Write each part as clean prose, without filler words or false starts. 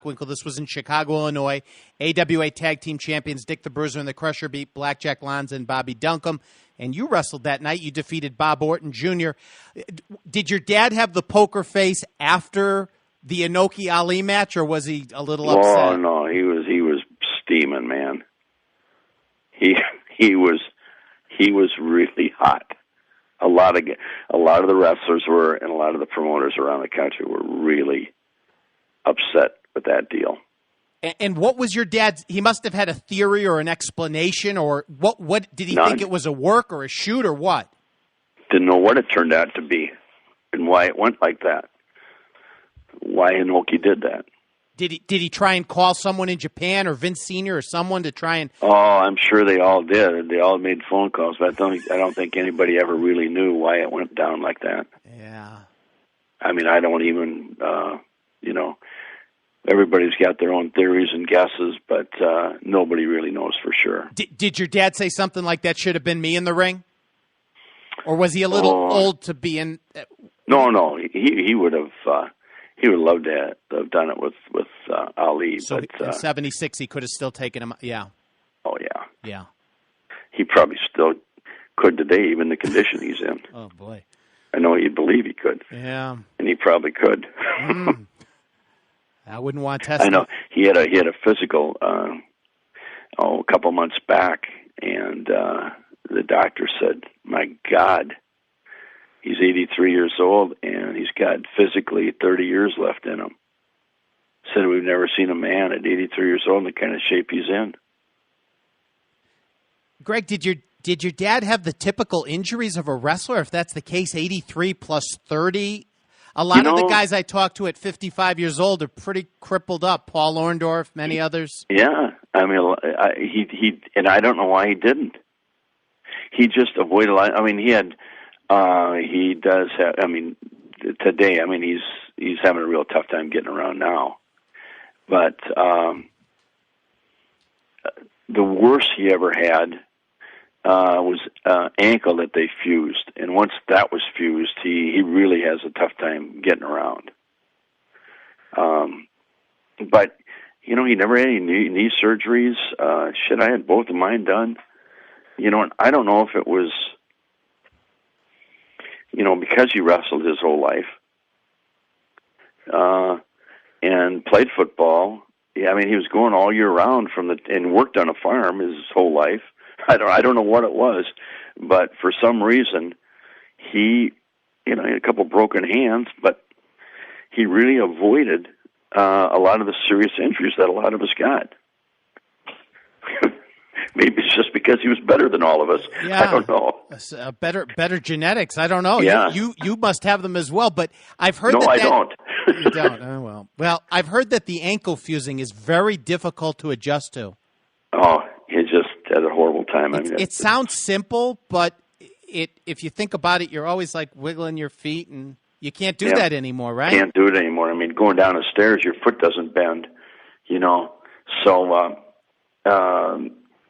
Winkle. This was in Chicago, Illinois. AWA Tag Team Champions Dick the Bruiser and the Crusher beat Blackjack Lanza and Bobby Duncombe. And you wrestled that night. You defeated Bob Orton Jr. Did your dad have the poker face after the Inoki Ali match, or was he a little upset? Oh no, he was steaming, man. He was really hot. A lot of the wrestlers were, and a lot of the promoters around the country were really upset with that deal. And what was your dad's? He must have had a theory or an explanation, or what did he think it was, a work or a shoot or what? Didn't know what it turned out to be and why it went like that. Why Inoki did that. Did he try and call someone in Japan or Vince Sr. or someone to try and? Oh, I'm sure they all did. They all made phone calls, but I don't think anybody ever really knew why it went down like that. Yeah. I mean, I don't even, everybody's got their own theories and guesses, but nobody really knows for sure. Did your dad say something like that should have been me in the ring? Or was he a little old to be in? No. He would have. He would love to have done it with Ali. So but, in '76, he could have still taken him. Yeah. Oh yeah. Yeah. He probably still could today, even the condition he's in. Oh boy. I know he'd believe he could. Yeah. And he probably could. I wouldn't want to test. I know he had a physical a couple months back, and the doctor said, "My God, he's 83 years old, and he's got physically 30 years left in him." Said we've never seen a man at 83 years old in the kind of shape he's in. Greg, did your dad have the typical injuries of a wrestler? If that's the case, 83 plus 30. A lot of the guys I talked to at 55 years old are pretty crippled up. Paul Orndorff, many others. Yeah, I mean, he and I don't know why he didn't. He just avoided a lot. I mean, he does have. I mean, today, I mean, he's having a real tough time getting around now. But the worst he ever had was ankle that they fused, and once that was fused, he really has a tough time getting around. But he never had any knee surgeries. I had both of mine done. And I don't know if it was, because he wrestled his whole life and played football. Yeah, I mean, he was going all year round and worked on a farm his whole life. I don't know what it was, but for some reason, he had a couple broken hands, but he really avoided a lot of the serious injuries that a lot of us got. Maybe it's just because he was better than all of us. Yeah. I don't know. Better genetics. I don't know. Yeah. You must have them as well. But I've heard I don't. You don't. Oh, well, I've heard that the ankle fusing is very difficult to adjust to. Oh, he just had a horrible time. It sounds simple, but if you think about it, you're always like wiggling your feet, and you can't do that anymore, right? Can't do it anymore. I mean, going down the stairs, your foot doesn't bend, So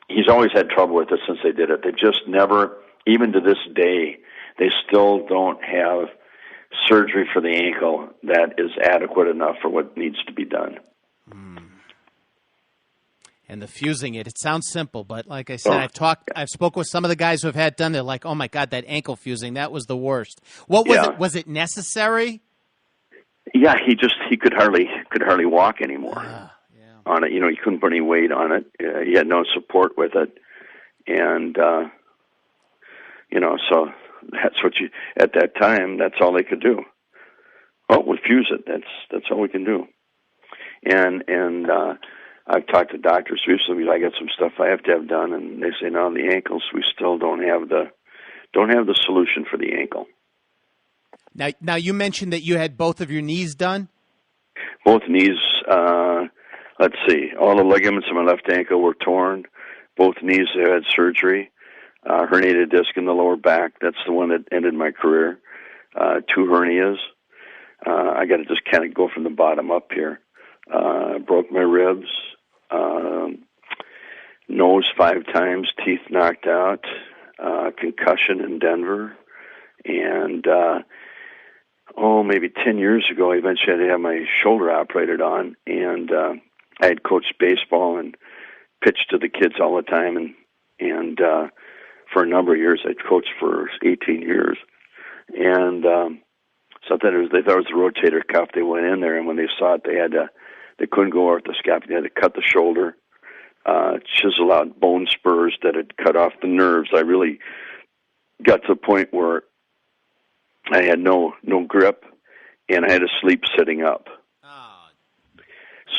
he's always had trouble with it since they did it. They just never, even to this day, they still don't have surgery for the ankle that is adequate enough for what needs to be done. And the fusing it sounds simple, but like I said, I've spoken with some of the guys who have had done. They're like, "Oh my God, that ankle fusing, that was the worst." What was it? Was it necessary? Yeah, he could hardly walk anymore. On it, he couldn't put any weight on it. He had no support with it, and so that's what at that time. That's all they could do. Oh, we fuse it. That's all we can do. And I've talked to doctors recently. I got some stuff I have to have done, and they say no, the ankles. We still don't have the solution for the ankle. Now you mentioned that you had both of your knees done. Both knees. Let's see. All the ligaments in my left ankle were torn. Both knees had surgery. Herniated disc in the lower back. That's the one that ended my career. 2 hernias. I got to just kind of go from the bottom up here. Broke my ribs. Nose 5 times. Teeth knocked out. Concussion in Denver. And maybe 10 years ago, eventually I had to have my shoulder operated on, and I had coached baseball and pitched to the kids all the time, and for a number of years, I'd coached for 18 years, and so they thought it was the rotator cuff. They went in there, and when they saw it, they couldn't go arthroscopic. They had to cut the shoulder, chisel out bone spurs that had cut off the nerves. I really got to the point where I had no grip, and I had to sleep sitting up.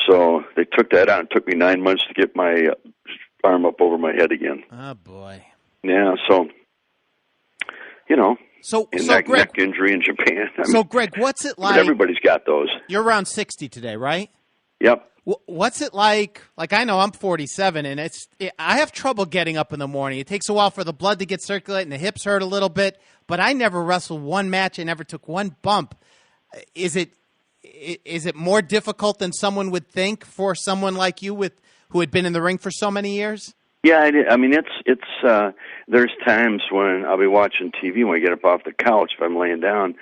So they took that out. It took me 9 months to get my arm up over my head again. Oh, boy. Yeah, so, Greg, neck injury in Japan. Greg, what's it like? Everybody's got those. You're around 60 today, right? Yep. What's it like? Like, I know I'm 47, and I have trouble getting up in the morning. It takes a while for the blood to get circulating. The hips hurt a little bit, but I never wrestled one match. I never took one bump. Is it more difficult than someone would think for someone like you who had been in the ring for so many years? Yeah, I mean, it's there's times when I'll be watching TV when I get up off the couch. If I'm laying down,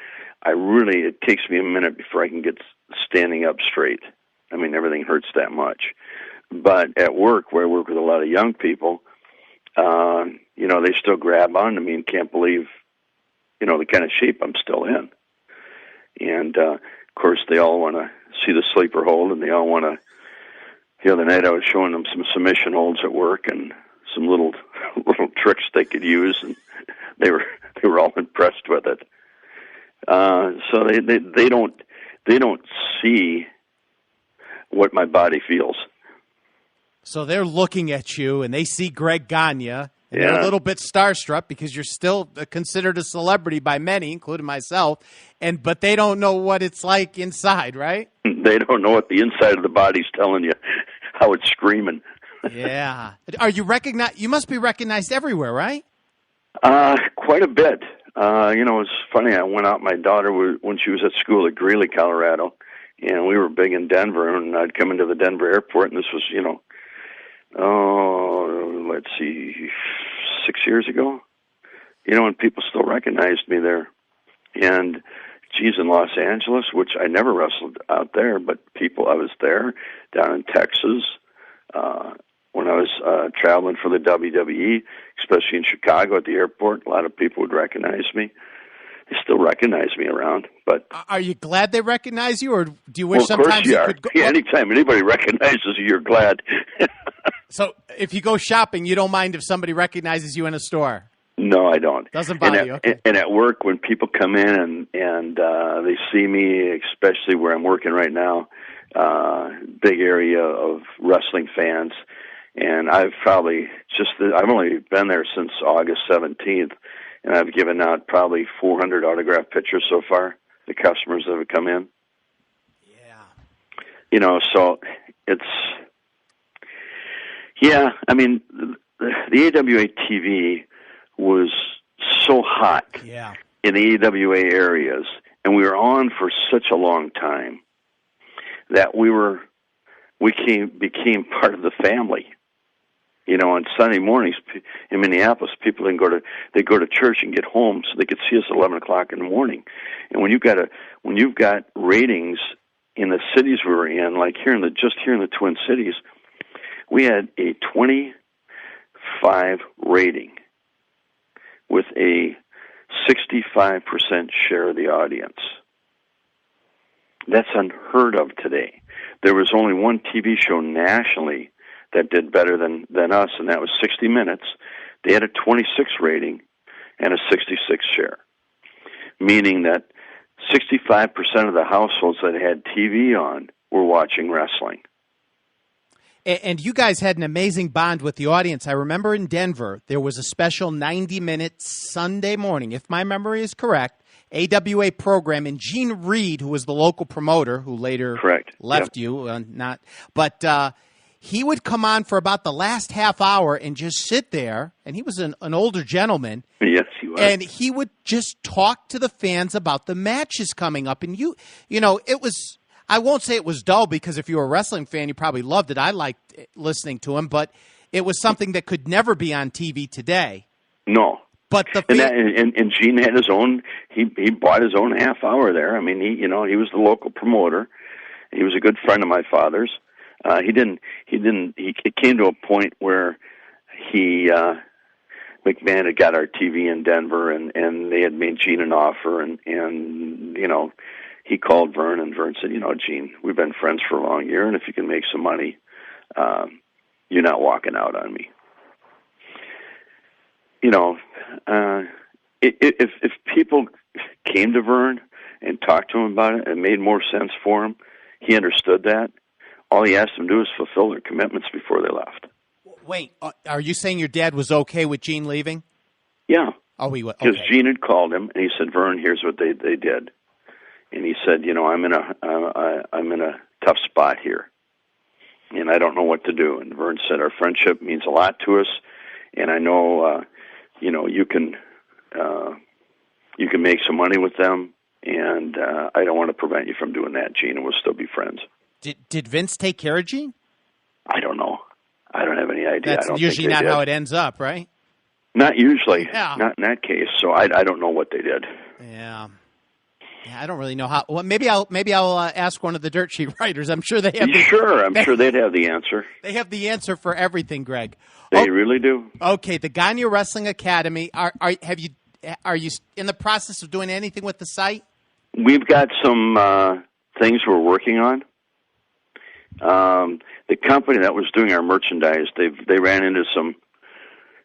it takes me a minute before I can get standing up straight. I mean, everything hurts that much. But at work, where I work with a lot of young people, they still grab onto me and can't believe, the kind of shape I'm still in. And, of course, they all want to see the sleeper hold, and they all want to. The other night I was showing them some submission holds at work and some little tricks they could use, and they were all impressed with it. So they don't see what my body feels. So they're looking at you, and they see Greg Gagne, and they're a little bit starstruck because you're still considered a celebrity by many, including myself, but they don't know what it's like inside, right? They don't know what the inside of the body's telling you, how it's screaming. Yeah. Are you recognized? You must be recognized everywhere, right? Quite a bit. It's funny. I went out. My daughter when she was at school at Greeley, Colorado, and we were big in Denver. And I'd come into the Denver airport, and this was, let's see, 6 years ago. And people still recognized me there. And geez, in Los Angeles, which I never wrestled out there, but I was there, down in Texas, when I was traveling for the WWE, especially in Chicago at the airport, a lot of people would recognize me. They still recognize me around. But are you glad they recognize you, or do you wish sometimes you could go? Yeah, anytime anybody recognizes you, you're glad. So if you go shopping, you don't mind if somebody recognizes you in a store? No, I don't. Doesn't bother you. Okay. And at work, when people come in and they see me, especially where I'm working right now, big area of wrestling fans, and I've only been there since August 17th, and I've given out probably 400 autographed pictures so far, the customers that have come in. Yeah. So it's, I mean, the AWA TV was so hot in the AWA areas, and we were on for such a long time that we became part of the family. On Sunday mornings in Minneapolis, people didn't go to church and get home so they could see us at 11 o'clock in the morning. And when you've got ratings in the cities we were in, like here in the Twin Cities, we had a 25 rating with a 65% share of the audience. That's unheard of today. There was only one TV show nationally that did better than us, and that was 60 Minutes. They had a 26 rating and a 66 share, meaning that 65% of the households that had TV on were watching wrestling. And you guys had an amazing bond with the audience. I remember in Denver, there was a special 90-minute Sunday morning, if my memory is correct, AWA program, and Gene Reed, who was the local promoter, who later left you, he would come on for about the last half hour and just sit there, and he was an older gentleman. Yes, he was. And he would just talk to the fans about the matches coming up. And it was, I won't say it was dull, because if you were a wrestling fan, you probably loved it. I liked listening to him, but it was something that could never be on TV today. No, But the and Gene had his own. He bought his own half hour there. I mean, he was the local promoter. He was a good friend of my father's. It came to a point where McMahon had got our TV in Denver, and they had made Gene an offer, and he called Vern, and Vern said, Gene, we've been friends for a long year, and if you can make some money, you're not walking out on me. If people came to Vern and talked to him about it, it made more sense for him. He understood that. All he asked them to do was fulfill their commitments before they left. Wait, are you saying your dad was okay with Gene leaving? Yeah. Oh, he was. Because okay. Gene had called him, and he said, Vern, here's what they did. And he said, I'm in a tough spot here, and I don't know what to do. And Vern said, our friendship means a lot to us, and I know, you can make some money with them, and I don't want to prevent you from doing that, Gene, and we'll still be friends. Did Vince take care of Gene? I don't know. I don't have any idea. That's I don't usually think not did. how it ends up, right? Not usually. Yeah. Not in that case. So I don't know what they did. Yeah. I don't really know how. Well, maybe I'll ask one of the dirt sheet writers. I'm sure they have. I'm sure they'd have the answer. They have the answer for everything, Greg. They really do. Okay, the Gagne Wrestling Academy. Are you in the process of doing anything with the site? We've got some things we're working on. The company that was doing our merchandise, they ran into some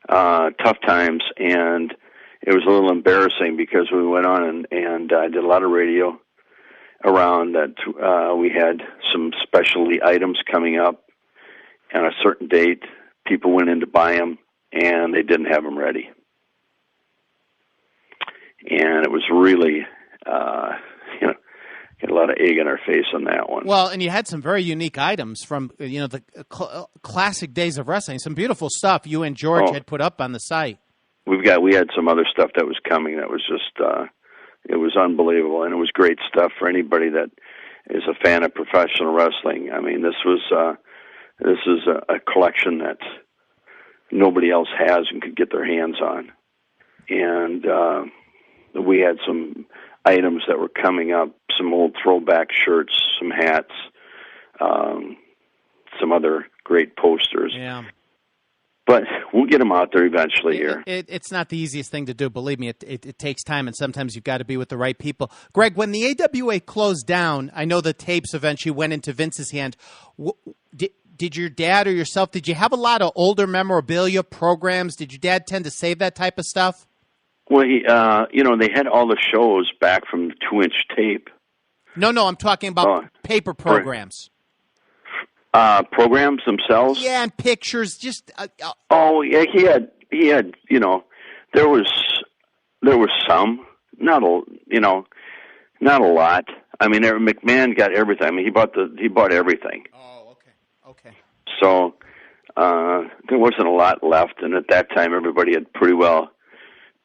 tough times, and it was a little embarrassing because we went on and I did a lot of radio around that. We had some specialty items coming up on a certain date. People went in to buy them, and they didn't have them ready. And it was really, had a lot of egg in our face on that one. Well, and you had some very unique items from, the classic days of wrestling. Some beautiful stuff you and George had put up on the site. We had some other stuff that was coming that was just, it was unbelievable, and it was great stuff for anybody that is a fan of professional wrestling. I mean, this is a collection that nobody else has and could get their hands on. And we had some items that were coming up, some old throwback shirts, some hats, some other great posters. Yeah. But we'll get them out there eventually here. It's not the easiest thing to do. Believe me, it takes time, and sometimes you've got to be with the right people. Greg, when the AWA closed down, I know the tapes eventually went into Vince's hand. Did your dad or yourself, did you have a lot of older memorabilia programs? Did your dad tend to save that type of stuff? Well, they had all the shows back from the 2-inch tape. No, I'm talking about paper programs. Programs themselves? Yeah, and pictures. Just. Yeah, he had. There was some, not a lot. I mean, McMahon got everything. I mean, he bought everything. Oh, okay. So there wasn't a lot left, and at that time, everybody had pretty well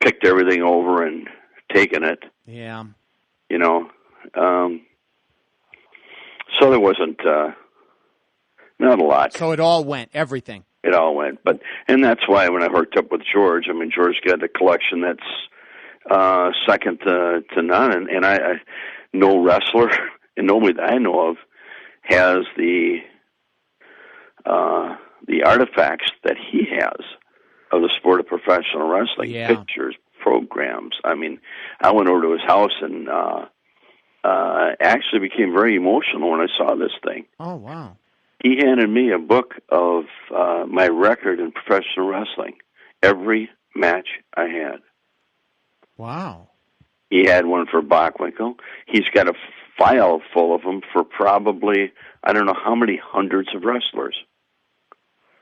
picked everything over and taken it. Yeah. So there wasn't not a lot. So it all went, everything. It all went, and that's why when I hooked up with George, I mean, George got a collection that's second to none, and I no wrestler and nobody that I know of has the artifacts that he has of the sport of professional wrestling, pictures, programs. I mean, I went over to his house and actually became very emotional when I saw this thing. Oh, wow. He handed me a book of my record in professional wrestling, every match I had. Wow. He had one for Bockwinkel. He's got a file full of them for probably, I don't know how many hundreds of wrestlers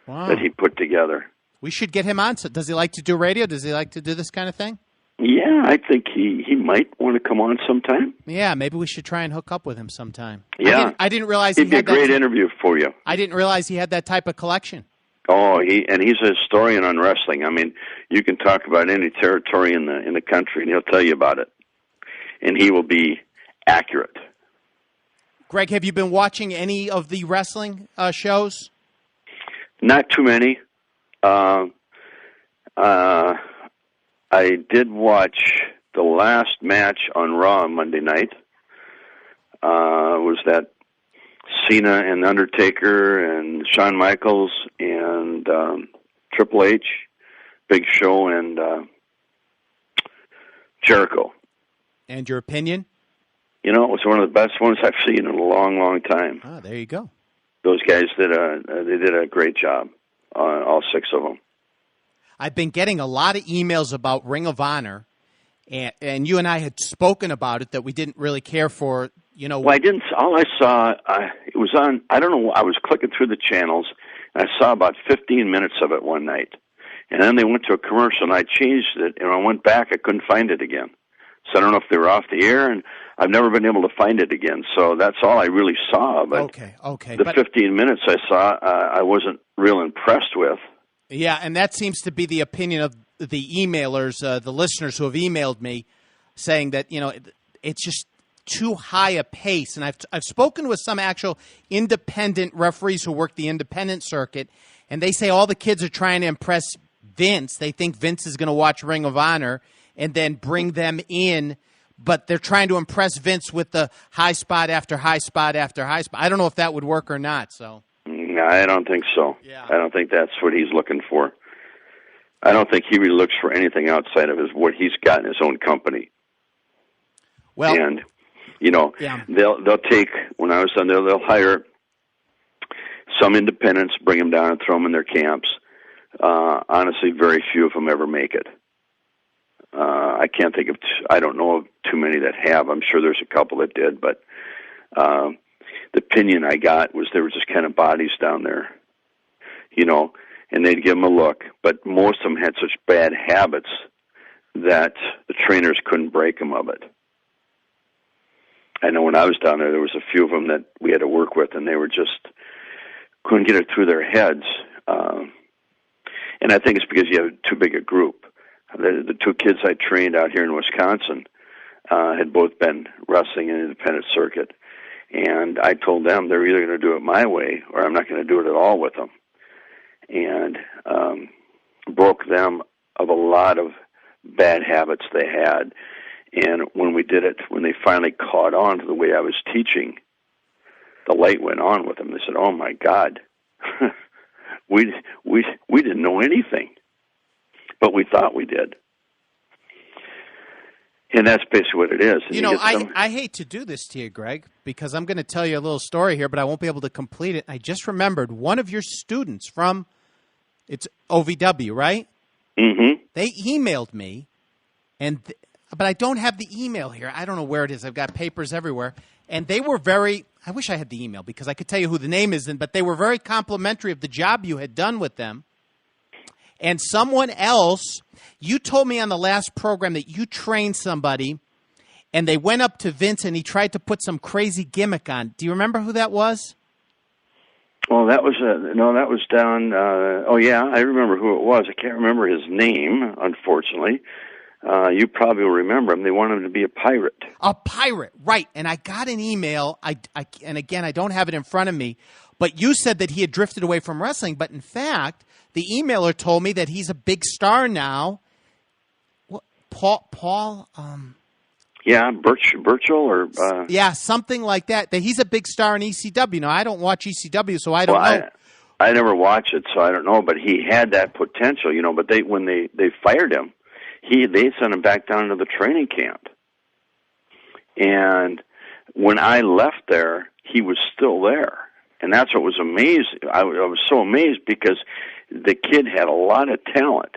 that he put together. We should get him on. So does he like to do radio? Does he like to do this kind of thing? Yeah, I think he might want to come on sometime. Yeah, maybe we should try and hook up with him sometime. Yeah. I didn't realize he'd be a great interview for you. I didn't realize he had that type of collection. Oh, he's a historian on wrestling. I mean, you can talk about any territory in the country, and he'll tell you about it. And he will be accurate. Greg, have you been watching any of the wrestling shows? Not too many. I did watch the last match on Raw Monday night. Was that Cena and Undertaker and Shawn Michaels and Triple H, Big Show, and Jericho. And your opinion? It was one of the best ones I've seen in a long, long time. Ah, there you go. Those guys did a great job, all 6 of them. I've been getting a lot of emails about Ring of Honor, and you and I had spoken about it, that we didn't really care for, Well, I didn't. All I saw, it was on, I don't know, I was clicking through the channels, and I saw about 15 minutes of it one night. And then they went to a commercial, and I changed it, and I went back, I couldn't find it again. So I don't know if they were off the air, and I've never been able to find it again. So that's all I really saw. But okay. The 15 minutes I saw, I wasn't real impressed with. Yeah, and that seems to be the opinion of the emailers, the listeners who have emailed me, saying that, it's just too high a pace. And I've spoken with some actual independent referees who work the independent circuit, and they say all the kids are trying to impress Vince. They think Vince is going to watch Ring of Honor and then bring them in, but they're trying to impress Vince with the high spot after high spot after high spot. I don't know if that would work or not. So no, I don't think so. Yeah. I don't think that's what he's looking for. I don't think he really looks for anything outside of what he's got in his own company. Well, and they'll take, when I was done there, they'll hire some independents, bring them down and throw them in their camps. Honestly, very few of them ever make it. I can't think of, I don't know of too many that have. I'm sure there's a couple that did, but the opinion I got was they were just kind of bodies down there, and they'd give them a look. But most of them had such bad habits that the trainers couldn't break them of it. I know when I was down there was a few of them that we had to work with, and they were just couldn't get it through their heads. And I think it's because you have too big a group. The 2 kids I trained out here in Wisconsin had both been wrestling in the independent circuit. And I told them they're either going to do it my way or I'm not going to do it at all with them. And broke them of a lot of bad habits they had. And when we did it, when they finally caught on to the way I was teaching, the light went on with them. They said, "Oh my God, we didn't know anything, but we thought we did." And that's basically what it is. And I hate to do this to you, Greg, because I'm going to tell you a little story here, but I won't be able to complete it. I just remembered one of your students from, it's OVW, right? Mm-hmm. They emailed me, but I don't have the email here. I don't know where it is. I've got papers everywhere. And they were I wish I had the email because I could tell you who the name is, but they were very complimentary of the job you had done with them. And someone else, you told me on the last program that you trained somebody, and they went up to Vince, and he tried to put some crazy gimmick on. Do you remember who that was? Well, that was down. I remember who it was. I can't remember his name, unfortunately. You probably will remember him. They wanted him to be a pirate. A pirate, right. And I got an email, and again, I don't have it in front of me, but you said that he had drifted away from wrestling. But in fact, the emailer told me that he's a big star now. What, Paul? Yeah, Burchell or... yeah, something like that. That he's a big star in ECW. Now, I don't watch ECW, so I don't know. I never watched it, so I don't know. But he had that potential, But when they fired him, they sent him back down to the training camp. And when I left there, he was still there. And that's what was amazing. I was so amazed because the kid had a lot of talent.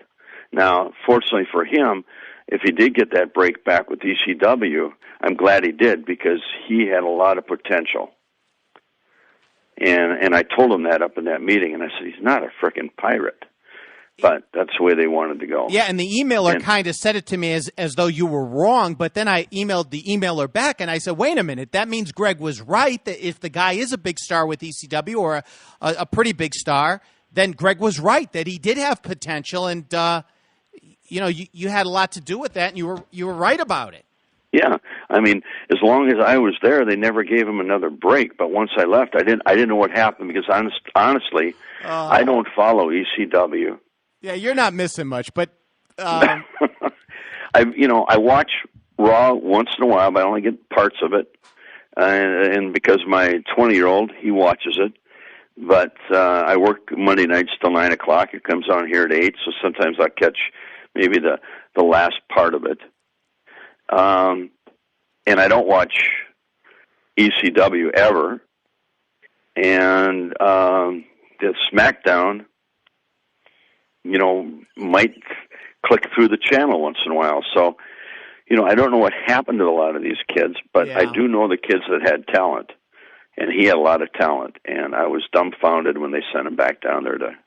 Now, fortunately for him, if he did get that break back with ECW, I'm glad he did because he had a lot of potential. And I told him that up in that meeting, and I said, he's not a frickin' pirate. But that's the way they wanted to go. Yeah, and the emailer kind of said it to me as though you were wrong, but then I emailed the emailer back, and I said, wait a minute, that means Greg was right, that if the guy is a big star with ECW or a pretty big star, then Greg was right, that he did have potential, and you had a lot to do with that, and you were right about it. Yeah, I mean, as long as I was there, they never gave him another break. But once I left, I didn't know what happened because honestly, I don't follow ECW. Yeah, you're not missing much, but I watch Raw once in a while, but I only get parts of it. And because my 20-year-old, he watches it. But I work Monday nights till 9 o'clock. It comes on here at 8, so sometimes I'll catch maybe the last part of it. And I don't watch ECW ever. And the SmackDown, might click through the channel once in a while. So, I don't know what happened to a lot of these kids, but Yeah. I do know the kids that had talent. And he had a lot of talent. And I was dumbfounded when they sent him back down there to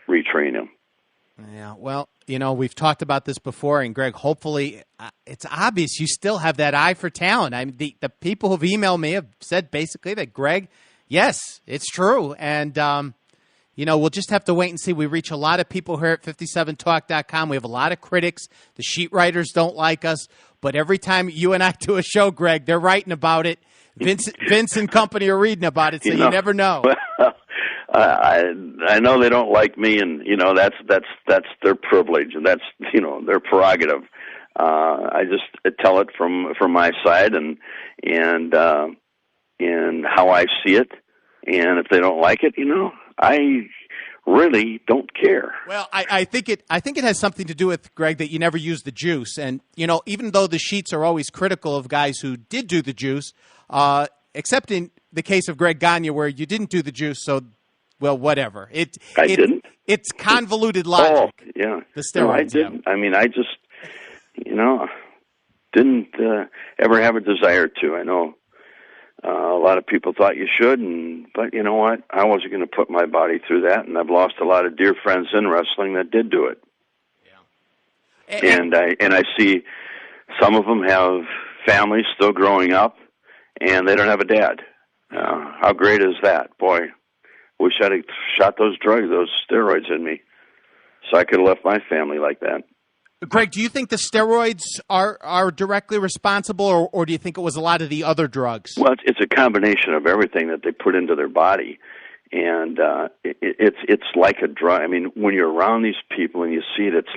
retrain him. Yeah, well, we've talked about this before, and Greg, hopefully it's obvious you still have that eye for talent. I mean, the people who've emailed me have said basically that, Greg, yes, it's true. And, we'll just have to wait and see. We reach a lot of people here at 57talk.com. We have a lot of critics. The sheet writers don't like us. But every time you and I do a show, Greg, they're writing about it. Vince and company are reading about it, so you never know. I know they don't like me, and that's their privilege, and that's their prerogative. I just tell it from my side and how I see it, and if they don't like it, I really don't care. Well, I think it has something to do with, Greg, that you never use the juice, and even though the sheets are always critical of guys who did do the juice, except in the case of Greg Gagne where you didn't do the juice, so. Well, whatever. I didn't. It's convoluted logic. Oh, yeah. The steroids. No, I didn't. Yeah. I mean, I just, didn't ever have a desire to. I know a lot of people thought you should, but you know what? I wasn't going to put my body through that, and I've lost a lot of dear friends in wrestling that did do it. Yeah. And I see some of them have families still growing up, and they don't have a dad. How great is that, boy? Wish I'd have shot those steroids in me, so I could have left my family like that. Greg, do you think the steroids are directly responsible, or do you think it was a lot of the other drugs? Well, it's a combination of everything that they put into their body, and it's like a drug. I mean, when you're around these people and you see it, it's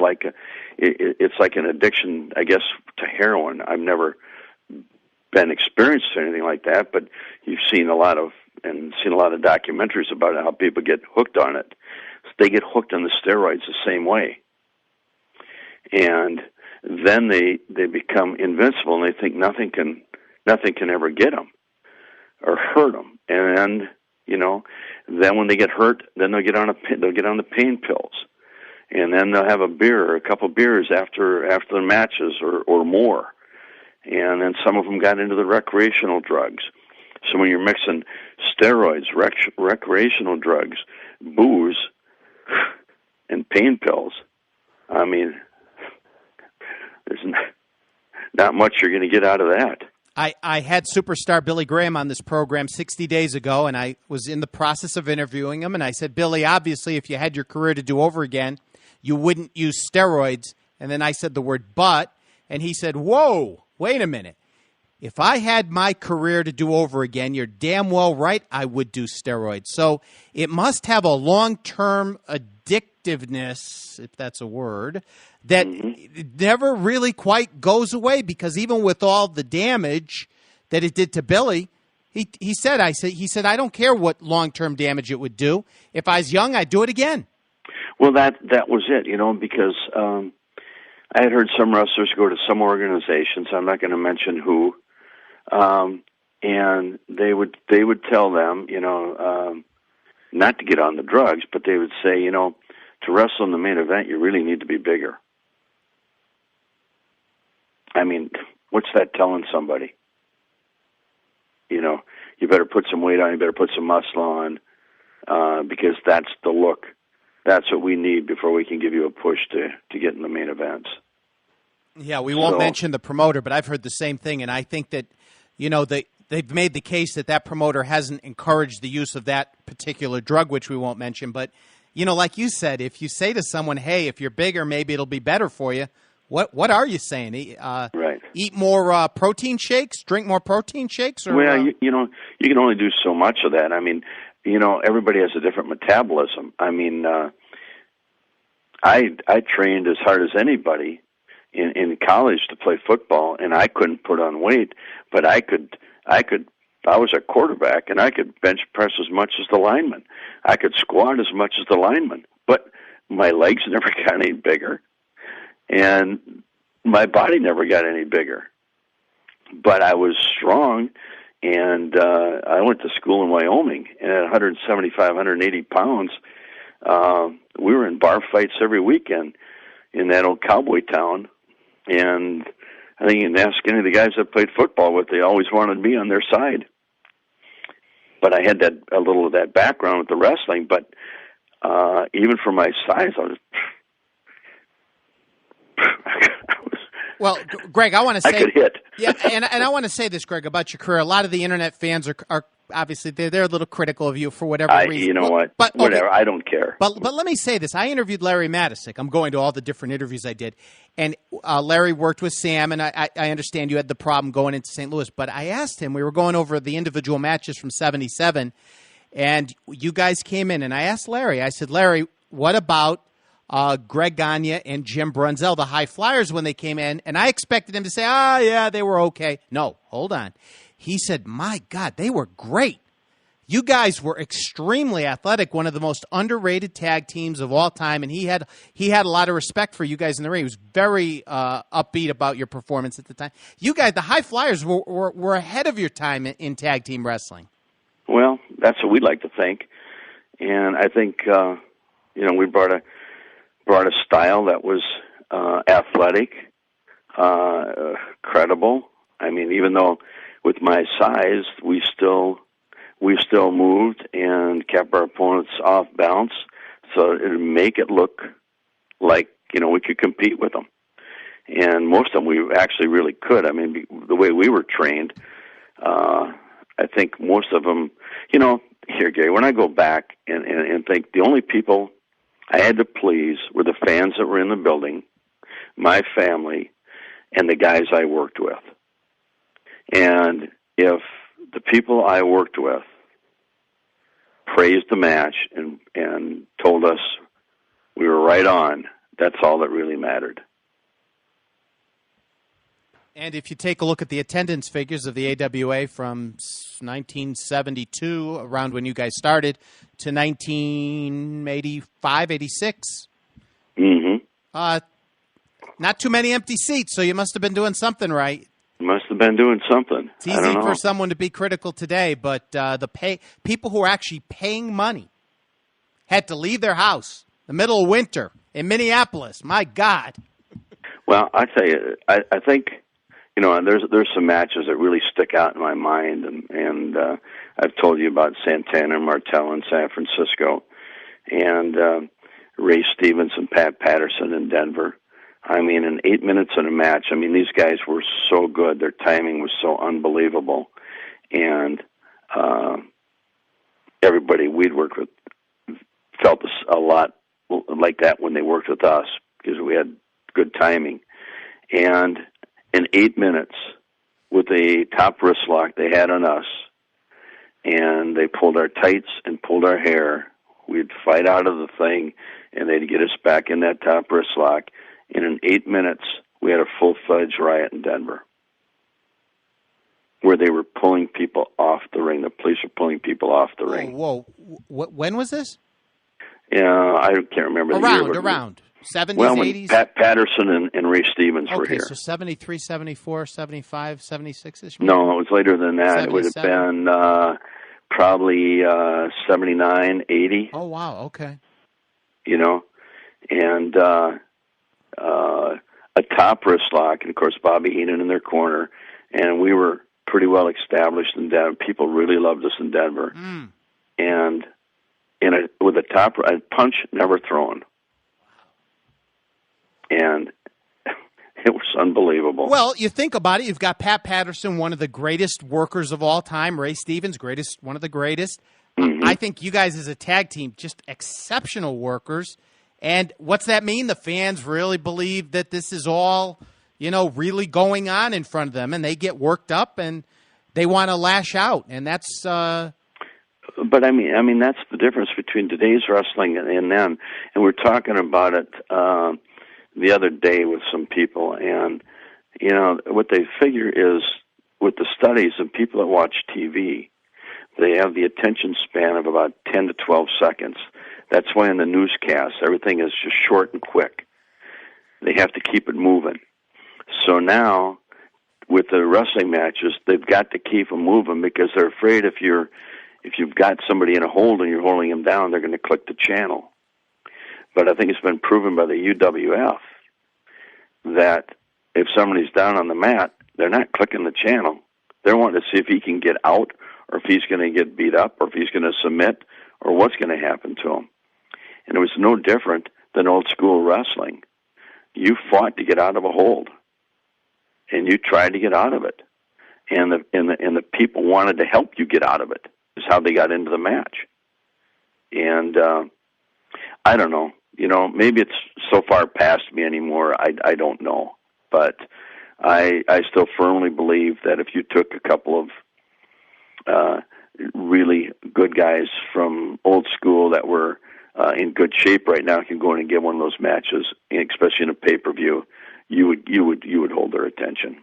like an addiction, I guess, to heroin. I've never been experienced to anything like that, but you've seen a lot of documentaries about how people get hooked on it. So they get hooked on the steroids the same way. And then they become invincible, and they think nothing can ever get them or hurt them. And then when they get hurt, then they'll get on the pain pills, and then they'll have a beer or a couple beers after the matches or more. And then some of them got into the recreational drugs. So when you're mixing steroids, recreational drugs, booze, and pain pills, I mean, there's not much you're going to get out of that. I had superstar Billy Graham on this program 60 days ago, and I was in the process of interviewing him, and I said, Billy, obviously, if you had your career to do over again, you wouldn't use steroids. And then I said the word but, and he said, whoa, wait a minute. If I had my career to do over again, you're damn well right I would do steroids. So it must have a long-term addictiveness, if that's a word, that never really quite goes away, because even with all the damage that it did to Billy, he said, I don't care what long-term damage it would do. If I was young, I'd do it again. Well, that was it, because I had heard some wrestlers go to some organizations, I'm not going to mention who, and they would tell them, not to get on the drugs, but they would say, to wrestle in the main event, you really need to be bigger. I mean, what's that telling somebody? You better put some weight on, you better put some muscle on, because that's the look. That's what we need before we can give you a push to get in the main events. Yeah, we won't mention the promoter, but I've heard the same thing, and I think that, they've made the case that promoter hasn't encouraged the use of that particular drug, which we won't mention. But, like you said, if you say to someone, hey, if you're bigger, maybe it'll be better for you, what are you saying? Right. Eat more protein shakes, drink more protein shakes? Or, well, you can only do so much of that. I mean, everybody has a different metabolism. I mean, I trained as hard as anybody, in college to play football, and I couldn't put on weight, but I could. I was a quarterback, and I could bench press as much as the lineman. I could squat as much as the lineman, but my legs never got any bigger, and my body never got any bigger. But I was strong, and I went to school in Wyoming, and at 175, 180 pounds, we were in bar fights every weekend in that old cowboy town. And I think you can ask any of the guys that played football what they always wanted me on their side. But I had a little of that background with the wrestling. But even for my size, I was. Well, Greg, I want to say I could hit. Yeah, and I want to say this, Greg, about your career. A lot of the internet fans are obviously they're a little critical of you for whatever reason. You know what? But whatever, okay. I don't care. But let me say this: I interviewed Larry Matisic. I'm going to all the different interviews I did, and Larry worked with Sam, and I understand you had the problem going into St. Louis. But I asked him. We were going over the individual matches from '77, and you guys came in, and I asked Larry. I said, Larry, what about Greg Gagne and Jim Brunzell, the high flyers, when they came in? And I expected him to say, yeah, they were okay. No, hold on. He said, my God, they were great. You guys were extremely athletic, one of the most underrated tag teams of all time, and he had a lot of respect for you guys in the ring. He was very upbeat about your performance at the time. You guys, the high flyers, were ahead of your time in tag team wrestling. Well, that's what we'd like to think. And I think, we brought a style that was athletic, credible. I mean, even though with my size, we still moved and kept our opponents off balance, so it would make it look like we could compete with them. And most of them we actually really could. I mean, the way we were trained, I think most of them. Here, Gary, when I go back and think, the only people I had to please were the fans that were in the building, my family, and the guys I worked with. And if the people I worked with praised the match and told us we were right on, that's all that really mattered. And if you take a look at the attendance figures of the AWA from 1972, around when you guys started, to 1985, 86, not too many empty seats, so you must have been doing something right. Must have been doing something. It's easy for someone to be critical today, but people who are actually paying money had to leave their house in the middle of winter in Minneapolis. My God. Well, I tell you, I think, there's some matches that really stick out in my mind, and I've told you about Santana and Martel in San Francisco, and Ray Stevens and Pat Patterson in Denver. I mean, in 8 minutes in a match, these guys were so good. Their timing was so unbelievable. And everybody we'd worked with felt a lot like that when they worked with us, because we had good timing. And in 8 minutes, with a top wrist lock they had on us, and they pulled our tights and pulled our hair, we'd fight out of the thing, and they'd get us back in that top wrist lock. And in 8 minutes, we had a full-fledged riot in Denver, where they were pulling people off the ring. The police were pulling people off the ring. Whoa. When was this? Yeah, I can't remember the year. Around 70s, well, 80s? Pat Patterson and Ray Stevens were here. Okay, so 73, 74, 75, 76-ish? No, it was later than that. 77? It would have been probably 79, 80. Oh, wow, okay. And a top wrist lock, and of course Bobby Heenan in their corner, and we were pretty well established in Denver. People really loved us in Denver, and with a punch never thrown, and it was unbelievable. Well, you think about it. You've got Pat Patterson, one of the greatest workers of all time. Ray Stevens, one of the greatest. Mm-hmm. I think you guys as a tag team, just exceptional workers. And what's that mean? The fans really believe that this is all, really going on in front of them, and they get worked up and they want to lash out, and that's. But I mean, that's the difference between today's wrestling and then, and we're talking about it. the other day with some people, and what they figure is with the studies of people that watch TV, they have the attention span of about 10 to 12 seconds. That's why in the newscasts, everything is just short and quick. They have to keep it moving. So now, with the wrestling matches, they've got to keep them moving because they're afraid if you've got somebody in a hold and you're holding them down, they're going to click the channel. But I think it's been proven by the UWF that if somebody's down on the mat, they're not clicking the channel. They're wanting to see if he can get out or if he's going to get beat up or if he's going to submit or what's going to happen to him. And it was no different than old school wrestling. You fought to get out of a hold, and you tried to get out of it. And the people wanted to help you get out of it. Is how they got into the match. And I don't know. Maybe it's so far past me anymore. I don't know. But I still firmly believe that if you took a couple of really good guys from old school that were in good shape right now, can go in and get one of those matches, especially in a pay-per-view, you would hold their attention.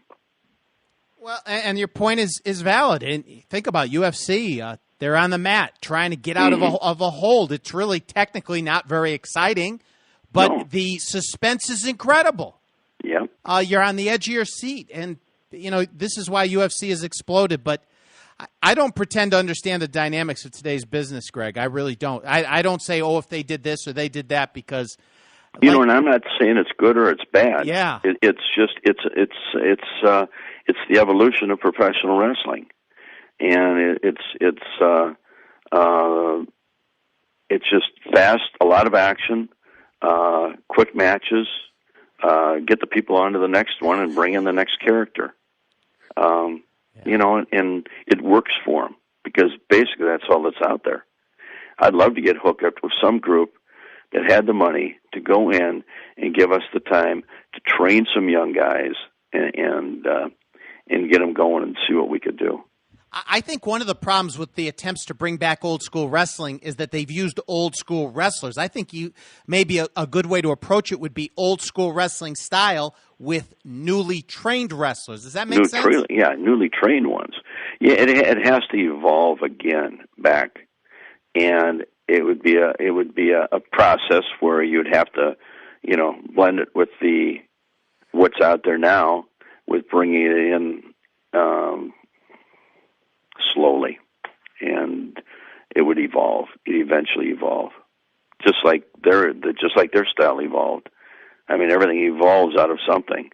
Well, and your point is valid. And think about UFC. They're on the mat trying to get out of a hold. It's really technically not very exciting, but the suspense is incredible. Yeah. You're on the edge of your seat. And, this is why UFC has exploded. But I don't pretend to understand the dynamics of today's business, Greg. I really don't. I don't say, if they did this or they did that because – and I'm not saying it's good or it's bad. Yeah. It's just it's the evolution of professional wrestling, and it's just fast, a lot of action, quick matches, get the people on to the next one and bring in the next character. And it works for them because basically that's all that's out there. I'd love to get hooked up with some group that had the money to go in and give us the time to train some young guys and get them going and see what we could do. I think one of the problems with the attempts to bring back old school wrestling is that they've used old school wrestlers. I think maybe a good way to approach it would be old school wrestling style with newly trained wrestlers. Does that make sense? Newly trained ones. Yeah, it has to evolve again back, and it would be a process where you'd have to, blend it with what's out there now, with bringing it in slowly, and it would evolve. It eventually evolve, just like their style evolved. I mean, everything evolves out of something.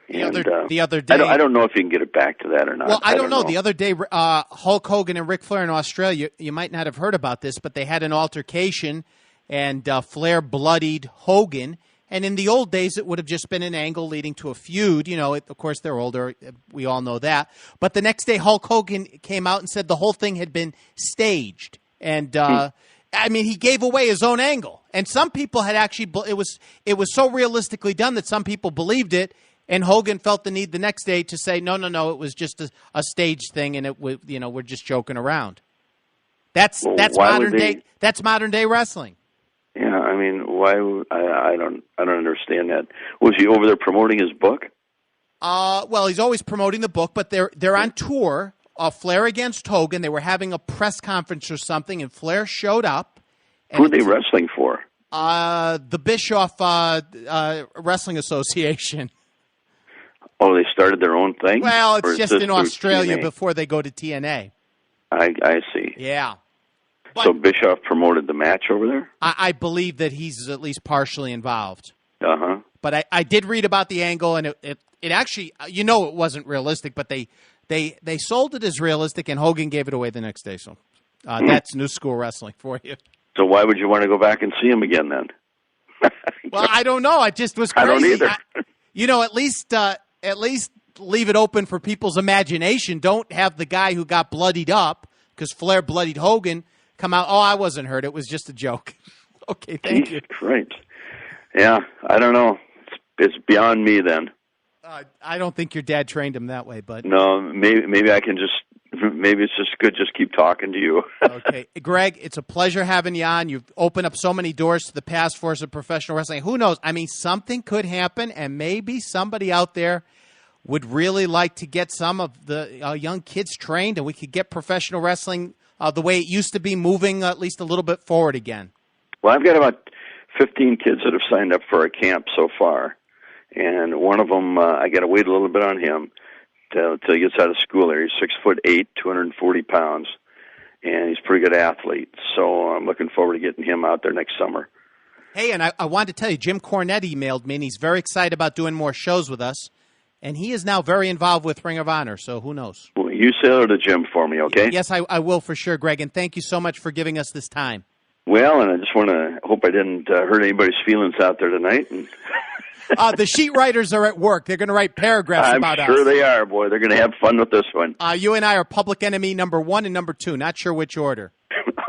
The other day, I don't know if you can get it back to that or not. Well, I don't know. The other day, Hulk Hogan and Ric Flair in Australia, you might not have heard about this, but they had an altercation, and Flair bloodied Hogan. And in the old days, it would have just been an angle leading to a feud. Of course, they're older. We all know that. But the next day, Hulk Hogan came out and said the whole thing had been staged. And, he gave away his own angle. And some people had actually – it was so realistically done that some people believed it. And Hogan felt the need the next day to say, no, it was just a stage thing, and we're just joking around. That's modern day. That's modern day wrestling. Yeah, I mean, why? I don't understand that. Was he over there promoting his book? Well, he's always promoting the book, but they're on tour. Flair against Hogan. They were having a press conference or something, and Flair showed up. Who are they wrestling for? The Bischoff Wrestling Association. Oh, they started their own thing? Well, it's just in Australia before they go to TNA. I see. Yeah. So Bischoff promoted the match over there? I believe that he's at least partially involved. Uh-huh. But I did read about the angle, and it actually, it wasn't realistic, but they sold it as realistic, and Hogan gave it away the next day. So that's new school wrestling for you. So why would you want to go back and see him again then? Well, I don't know. It just was crazy. I don't either. At least leave it open for people's imagination. Don't have the guy who got bloodied up because Flair bloodied Hogan come out. Oh, I wasn't hurt. It was just a joke. Okay, thank you. Right. Yeah, I don't know. It's beyond me then. I don't think your dad trained him that way, but no, maybe I can just maybe it's just good just keep talking to you. Okay. Greg, it's a pleasure having you on. You've opened up so many doors to the past for us of professional wrestling. Who knows? I mean, something could happen, and maybe somebody out there would really like to get some of the young kids trained, and we could get professional wrestling the way it used to be, moving at least a little bit forward again. Well, I've got about 15 kids that have signed up for a camp so far, and one of them, I got to wait a little bit on him till he gets out of school there. He's 6'8", 240 pounds, and he's a pretty good athlete. So I'm looking forward to getting him out there next summer. Hey, and I wanted to tell you, Jim Cornette emailed me, and he's very excited about doing more shows with us. And he is now very involved with Ring of Honor, so who knows? Well, you say hello to Jim for me, okay? Yes, I will for sure, Greg, and thank you so much for giving us this time. Well, and I just want to hope I didn't hurt anybody's feelings out there tonight. And the sheet writers are at work. They're going to write paragraphs about us. I'm sure they are, boy. They're going to have fun with this one. You and I are public enemy number 1 and number 2. Not sure which order.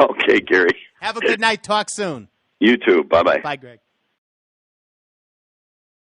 Okay, Gary. Have a good night. Talk soon. You too. Bye-bye. Bye, Greg.